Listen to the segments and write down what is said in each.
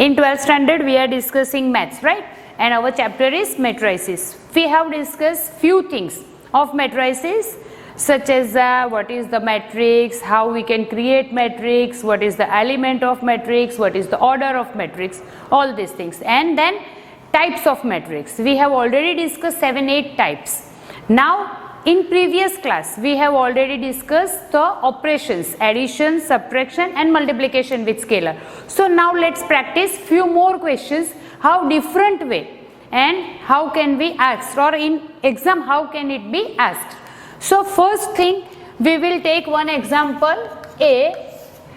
In 12th standard we are discussing maths, right? And our chapter is matrices. We have discussed few things of matrices, such as what is the matrix, how we can create matrix, what is the element of matrix, what is the order of matrix, all these things. And then types of matrix. We have already discussed 7-8 types. Now in previous class we have already discussed the operations, addition, subtraction and multiplication with scalar. So now let's practice few more questions, how different way and how can we ask, or in exam how can it be asked. So first thing, we will take one example A.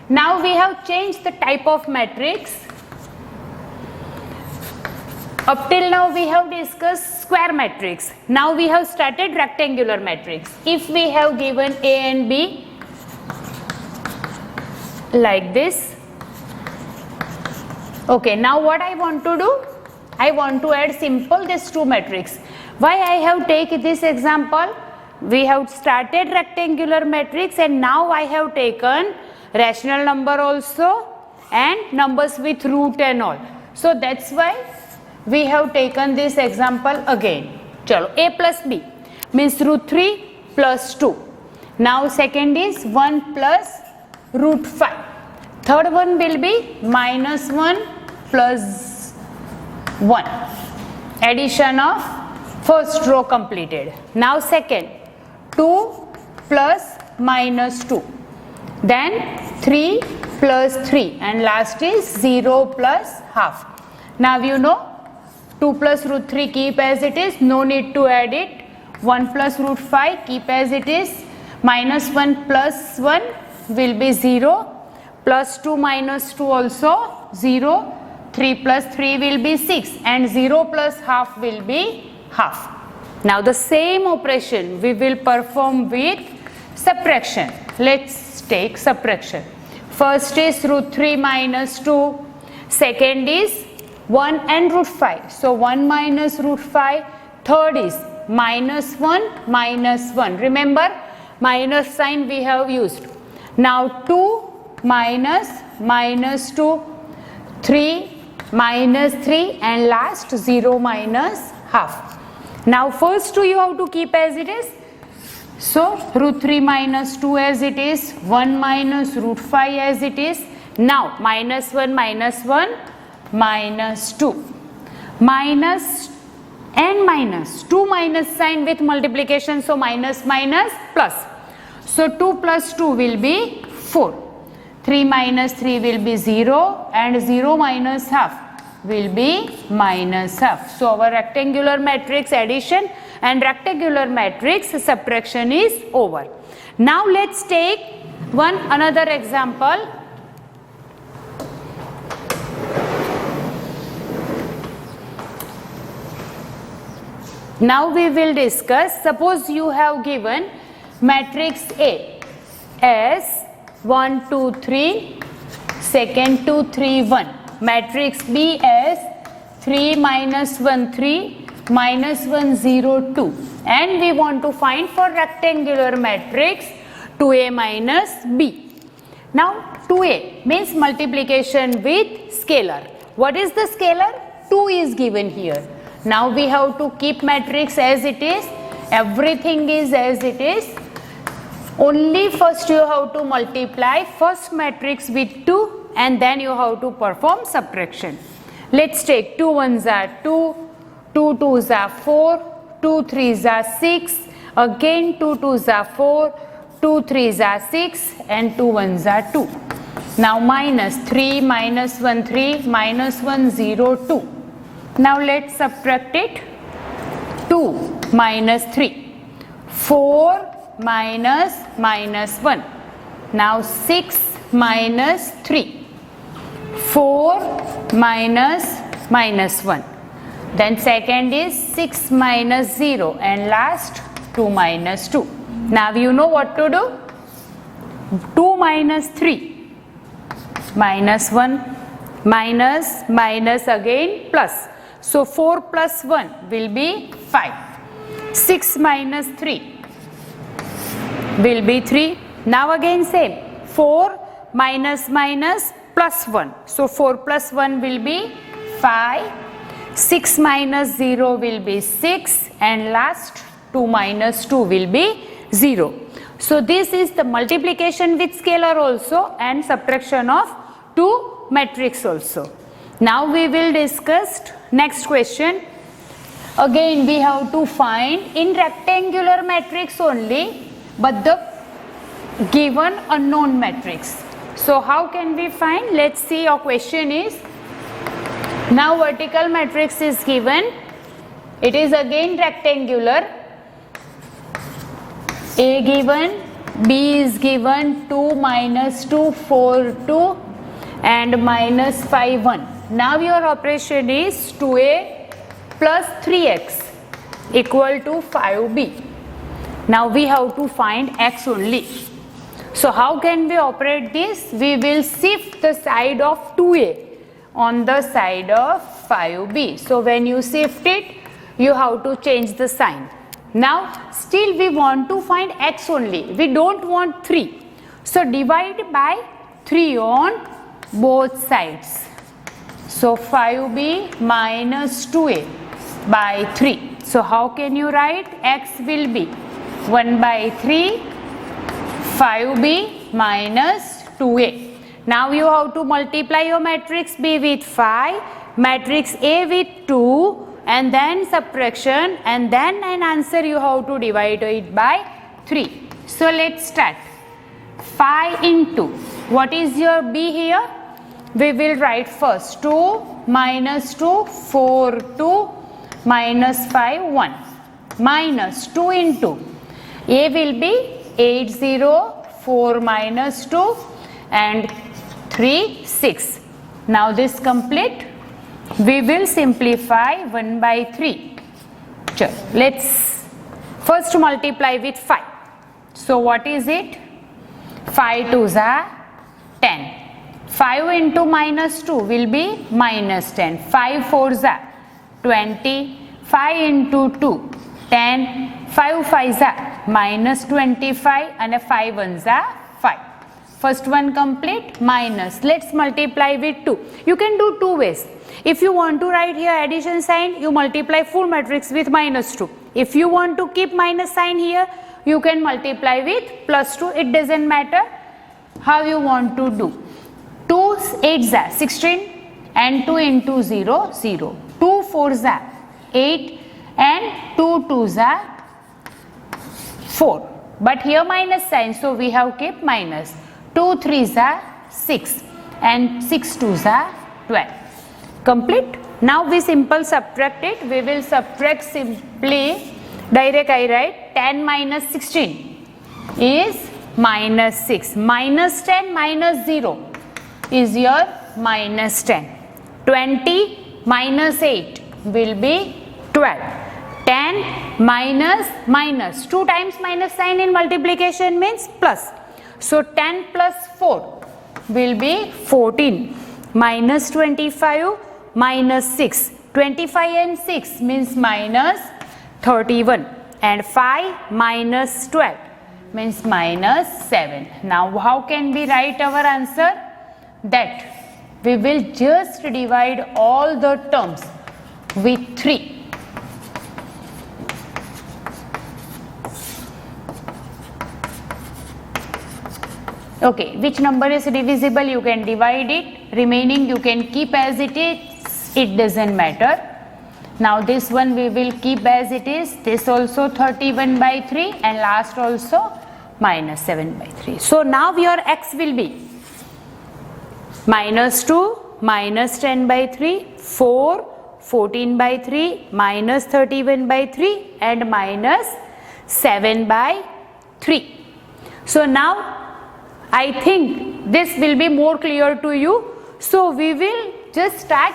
Now we have changed the type of matrix. Up till now we have discussed square matrix. Now we have started rectangular matrix. If we have given A and B like this. Okay, now what I want to do? I want to add simple these two matrix. Why I have taken this example? We have started rectangular matrix and now I have taken rational number also and numbers with root and all. So that's why we have taken this example again. Chalo, A plus B means root 3 plus 2. Now second is 1 plus root 5. Third one will be minus 1 plus 1. Addition of first row completed. Now second, 2 plus minus 2. Then 3 plus 3 and last is 0 plus half. Now you know 2 plus root 3 keep as it is, no need to add it. 1 plus root 5 keep as it is. Minus 1 plus 1 will be 0. Plus 2 minus 2 also 0. 3 plus 3 will be 6 and 0 plus half will be half. Now the same operation we will perform with subtraction. Let's take subtraction. First is root 3 minus 2. Second is 1 and root 5. So 1 minus root 5. Third is minus 1 minus 1. Remember, minus sign we have used. Now 2 minus minus 2. 3 minus 3 and last 0 minus half. Now first two you have to keep as it is. So root 3 minus 2 as it is. 1 minus root 5 as it is. Now minus 1 minus 1. Minus 2, minus and minus, 2 minus sign with multiplication, so minus minus plus. So 2 plus 2 will be 4, 3 minus 3 will be 0 and 0 minus half will be minus half. So our rectangular matrix addition and rectangular matrix subtraction is over. Now let's take another example. Now we will discuss, suppose you have given matrix A as 1, 2, 3, second 2, 3, 1. Matrix B as 3 minus 1, 3, minus 1, 0, 2. And we want to find for rectangular matrix 2A minus B. Now 2A means multiplication with scalar. What is the scalar? 2 is given here. Now we have to keep matrix as it is, everything is as it is. Only first you have to multiply first matrix with 2 and then you have to perform subtraction. Let's take 2 1s are 2, 2 2s are 4, 2 3s are 6, again 2 2s are 4, 2 3s are 6 and 2 1s are 2. Now minus 3 minus 1 3 minus 1 0 2. Now let's subtract it. 2 minus 3. 4 minus minus 1. Now 6 minus 3. 4 minus minus 1. Then second is 6 minus 0 and last 2 minus 2. Now you know what to do. 2 minus 3. Minus 1. Minus minus again plus. So 4 plus 1 will be 5. 6 minus 3 will be 3. Now again same. 4 minus minus plus 1. So 4 plus 1 will be 5. 6 minus 0 will be 6, and last 2 minus 2 will be 0. So this is the multiplication with scalar also and subtraction of two matrix also. Now we will discuss next question. Again we have to find in rectangular matrix only, but the given unknown matrix. So how can we find? Let's see, your question is, now vertical matrix is given, it is again rectangular, A given, B is given, 2 minus 2, 4, 2 and minus 5, 1. Now your operation is 2A plus 3x equal to 5B. Now we have to find x only. So how can we operate this? We will shift the side of 2A on the side of 5B. So when you shift it, you have to change the sign. Now still we want to find x only. We don't want 3. So divide by 3 on both sides. So 5B minus 2A by 3. So how can you write? X will be 1 by 3, 5B minus 2A. Now you have to multiply your matrix B with 5, matrix A with 2, and then subtraction, and then an answer you have to divide it by 3. So let's start. 5 into, what is your B here? We will write first 2 minus 2, 4, 2 minus 5, 1 minus 2 into A will be 8, 0, 4 minus 2 and 3, 6. Now this complete. We will simplify 1 by 3. Let's first multiply with 5. So what is it? 5 2s are 10. 5 into minus 2 will be minus 10. 5 4s are 20. 5 into 2, 10. 5 5s are minus 25 and 5 1s are 5. First one complete, minus. Let's multiply with 2. You can do two ways. If you want to write here addition sign, you multiply full matrix with minus 2. If you want to keep minus sign here, you can multiply with plus 2. It doesn't matter how you want to do. 2 8s are 16 and 2 into 0, 0. 2 4s are 8 and 2 2s are 4. But here minus sign, so we have kept minus. 2 3s are 6 and 6 2s are 12. Complete. Now we simple subtract it. We will subtract simply. Direct I write 10 minus 16 is minus 6. Minus 10 minus 0 is your minus 10. 20 minus 8 will be 12. 10 minus minus. 2 times minus sign in multiplication means plus. So 10 plus 4 will be 14. Minus 25 minus 6. 25 and 6 means minus 31. And 5 minus 12 means minus 7. Now how can we write our answer? That we will just divide all the terms with 3. Okay, which number is divisible, you can divide it. Remaining you can keep as it is, it doesn't matter. Now this one we will keep as it is. This also 31 by 3 and last also minus 7 by 3. So now your x will be minus 2, minus 10 by 3, 4, 14 by 3, minus 31 by 3 and minus 7 by 3. So now I think this will be more clear to you. So we will just start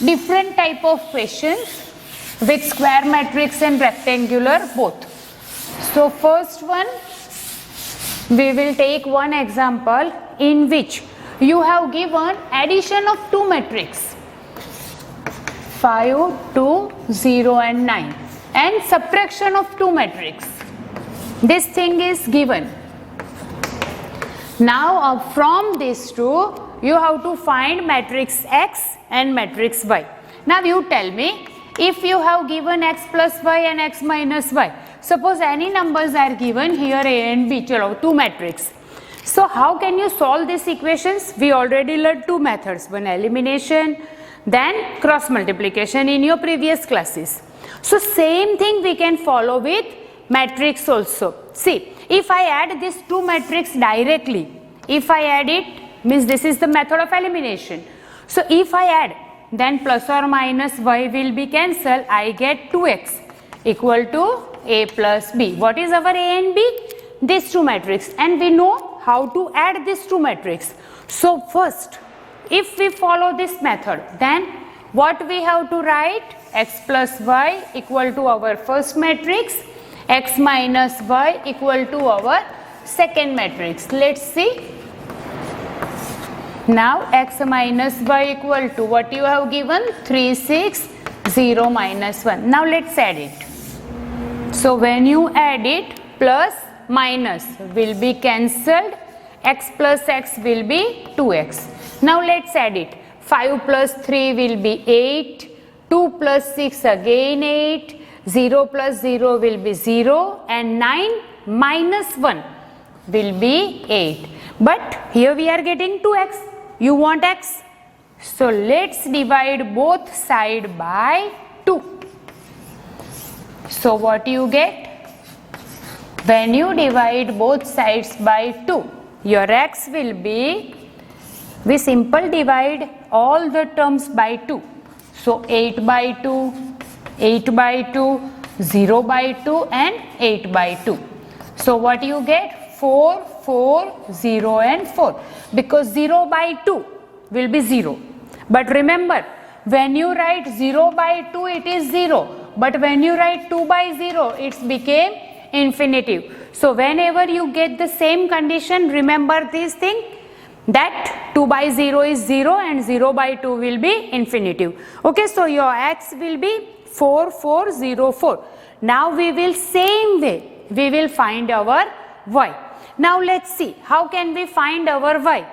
different type of questions with square matrix and rectangular both. So first one, we will take one example in which you have given addition of two matrix 5, 2, 0 and 9 and subtraction of two matrix. This thing is given. Now from these two you have to find matrix X and matrix Y. Now you tell me, if you have given X plus Y and X minus Y, suppose any numbers are given here A and B, chalo, two matrix. So how can you solve these equations? We already learned two methods, one elimination, then cross multiplication in your previous classes. So same thing we can follow with matrix also. See, if I add these two matrix directly, if I add it, means this is the method of elimination. So if I add, then plus or minus y will be cancelled. I get 2x equal to a plus b. What is our a and b? These two matrix, and we know how to add these two matrix. So first, if we follow this method, then what we have to write? X plus y equal to our first matrix, x minus y equal to our second matrix. Let's see. Now x minus y equal to what you have given? 3, 6, 0, minus 1. Now let's add it. So when you add it, plus minus will be cancelled, x plus x will be 2x. Now let's add it. 5 plus 3 will be 8, 2 plus 6 again 8, 0 plus 0 will be 0, and 9 minus 1 will be 8. But here we are getting 2x. You want x. So let's divide both sides by 2. So what you get? When you divide both sides by 2, your x will be, we simple divide all the terms by 2. So 8 by 2, 8 by 2, 0 by 2 and 8 by 2. So what you get? 4, 4, 0 and 4, because 0 by 2 will be 0. But remember, when you write 0 by 2 it is 0, but when you write 2 by 0 it became infinitive. So whenever you get the same condition, remember this thing, that 2 by 0 is 0 and 0 by 2 will be infinitive. Okay, so your x will be 4, 4, 0, 4. Now we will same way, we will find our y. Now let's see, how can we find our y?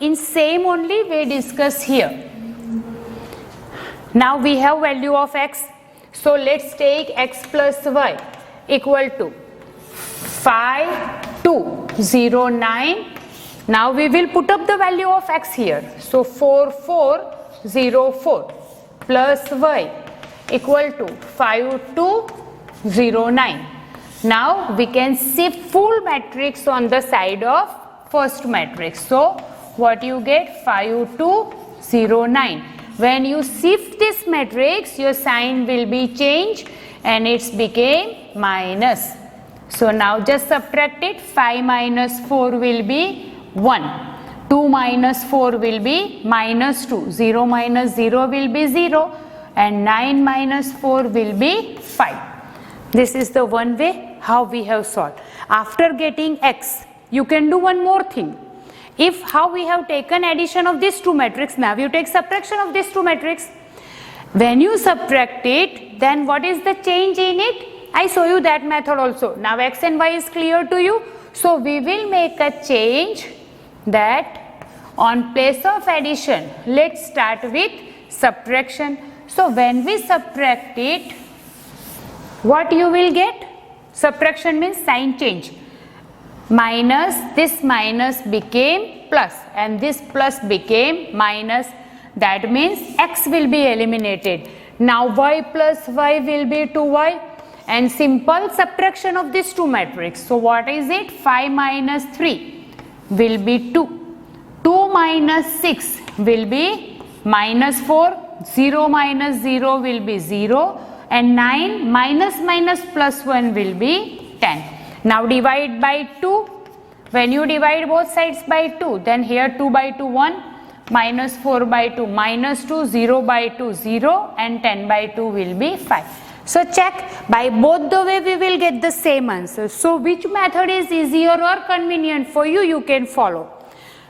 In same only we discuss here. Now we have value of x. So let's take x plus y equal to 5, 2, 0, 9. Now we will put up the value of x here. So 4, 4, 0, 4 plus y equal to 5, 2, 0, 9. Now we can shift full matrix on the side of first matrix. So what you get? 5, 2, 0, 9. When you shift this matrix, your sign will be changed and it's became minus. So now just subtract it. 5 minus 4 will be 1. 2 minus 4 will be minus 2. 0 minus 0 will be 0. And 9 minus 4 will be 5. This is the one way how we have solved. After getting x, you can do one more thing. If how we have taken addition of these two matrix, now you take subtraction of these two matrix. When you subtract it, then what is the change in it? I show you that method also. Now x and y is clear to you. So we will make a change that on place of addition, let's start with subtraction. So when we subtract it, what you will get? Subtraction means sign change. Minus, this minus became plus and this plus became minus. That means x will be eliminated. Now y plus y will be 2y and simple subtraction of these two matrix. So what is it? 5 minus 3 will be 2. 2 minus 6 will be minus 4. 0 minus 0 will be 0. And 9 minus minus plus 1 will be 10. Now divide by 2. When you divide both sides by 2, then here 2 by 2 1, minus 4 by 2 minus 2, 0 by 2 0 and 10 by 2 will be 5. So check, by both the way we will get the same answer. So which method is easier or convenient for you, you can follow.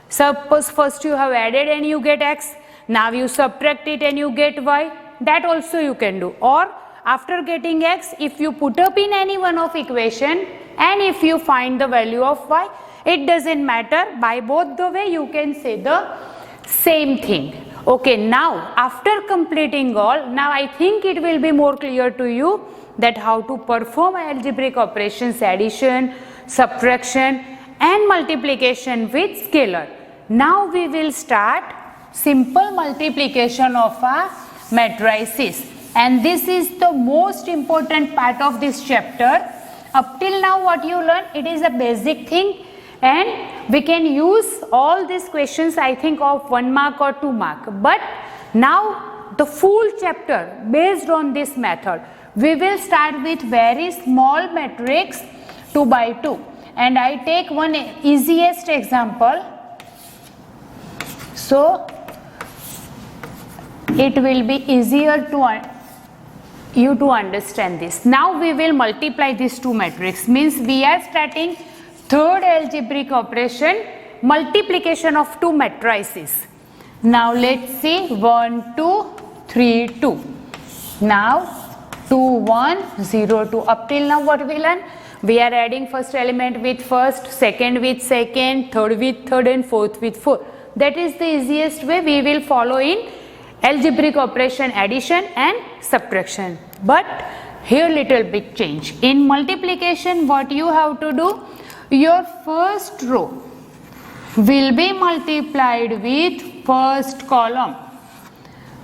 Suppose first you have added and you get x, now you subtract it and you get y, that also you can do. Or after getting x, if you put up in any one of equation and if you find the value of y, it doesn't matter, by both the way you can say the same thing. Okay, now after completing all, now I think it will be more clear to you that how to perform algebraic operations, addition, subtraction and multiplication with scalar. Now we will start simple multiplication of a matrices, and this is the most important part of this chapter. Up till now what you learn, it is a basic thing, and we can use all these questions I think of 1 mark or 2 mark. But now the full chapter based on this method. We will start with very small matrix 2 by 2, and I take one easiest example. So it will be easier to you to understand this. Now we will multiply these two matrices, means we are starting third algebraic operation, multiplication of two matrices. Now let's see 1 2 3 2. Now 2 1 0 2. Up till now what we learn? We are adding first element with first, second with second, third with third and fourth with fourth. That is the easiest way we will follow in algebraic operation, addition and subtraction. But here little bit change. In multiplication what you have to do? Your first row will be multiplied with first column.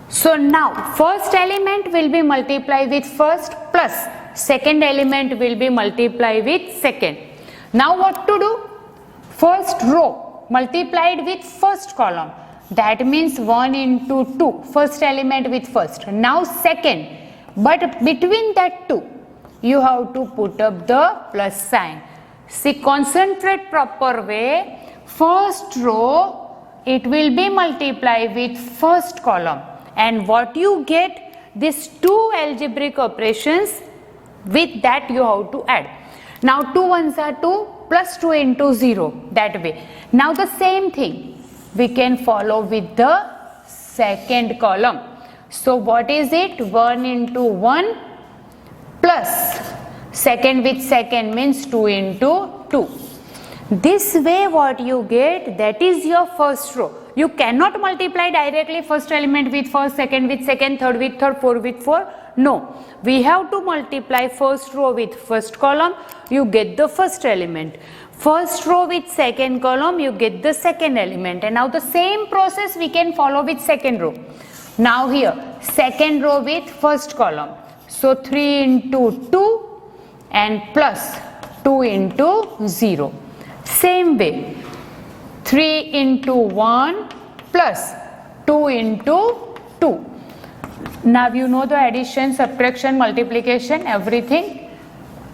So now first element will be multiplied with first plus second element will be multiplied with second. Now what to do? First row multiplied with first column. That means 1 into 2, first element with first. Now second, but between that two, you have to put up the plus sign. See, concentrate proper way. First row, it will be multiplied with first column. And what you get, these two algebraic operations, with that you have to add. Now 2 ones are 2, plus 2 into 0, that way. Now the same thing we can follow with the second column. So what is it? 1 into 1 plus second with second means 2 into 2. This way what you get, that is your first row. You cannot multiply directly first element with first, second with second, third with third, fourth with fourth. No, we have to multiply first row with first column, you get the first element. First row with second column, you get the second element. And now the same process we can follow with second row. Now here, second row with first column. So 3 into 2 and plus 2 into 0. Same way, 3 into 1 plus 2 into 2. Now you know the addition, subtraction, multiplication, everything.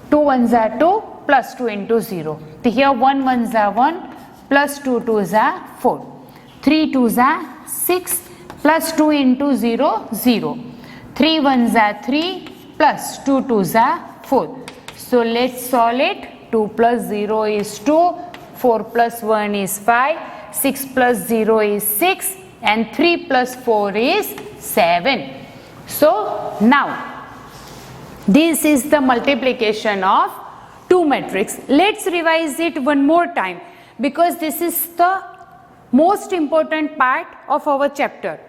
2 ones are 2 plus 2 into 0. Here 1 ones are 1 plus 2 twos are 4. 3 twos are 6 plus 2 into 0, 0. 3 ones are 3 plus 2 twos are 4. So let's solve it. 2 plus 0 is 2, 4 plus 1 is 5, 6 plus 0 is 6 and 3 plus 4 is 7. So now this is the multiplication of two matrices. Let's revise it one more time because this is the most important part of our chapter.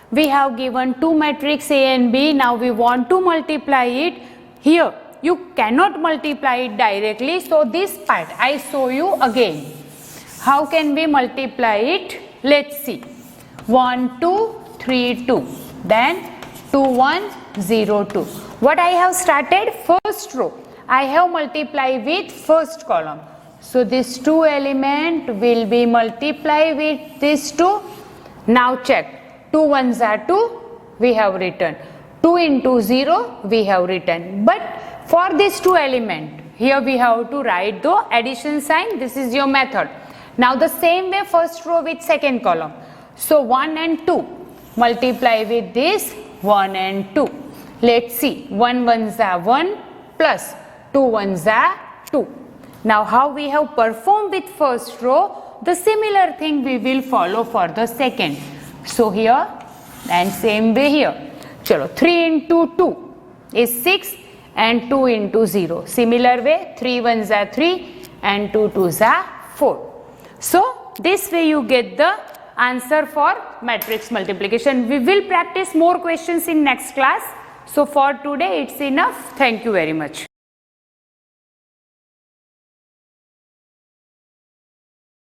We have given two matrices A and B. Now we want to multiply it. Here you cannot multiply it directly. So this part I show you again. How can we multiply it? Let's see. 1 2 3 2. Then 2 1 0 2. What I have started? First row. I have multiplied with first column. So this 2 element will be multiplied with this 2. Now check. 2 ones are 2. We have written. 2 into 0 we have written. But for this 2 element, here we have to write the addition sign. This is your method. Now the same way first row with second column. So 1 and 2 multiply with this 1 and 2. Let's see. 1 ones are 1 plus 2 ones are 2. Now how we have performed with first row, the similar thing we will follow for the second. So here and same way here. Chalo, 3 into 2 is 6 and 2 into 0. Similar way, 3 ones are 3 and 2 twos are 4. So this way you get the answer for matrix multiplication. We will practice more questions in next class. So for today it's enough. Thank you very much.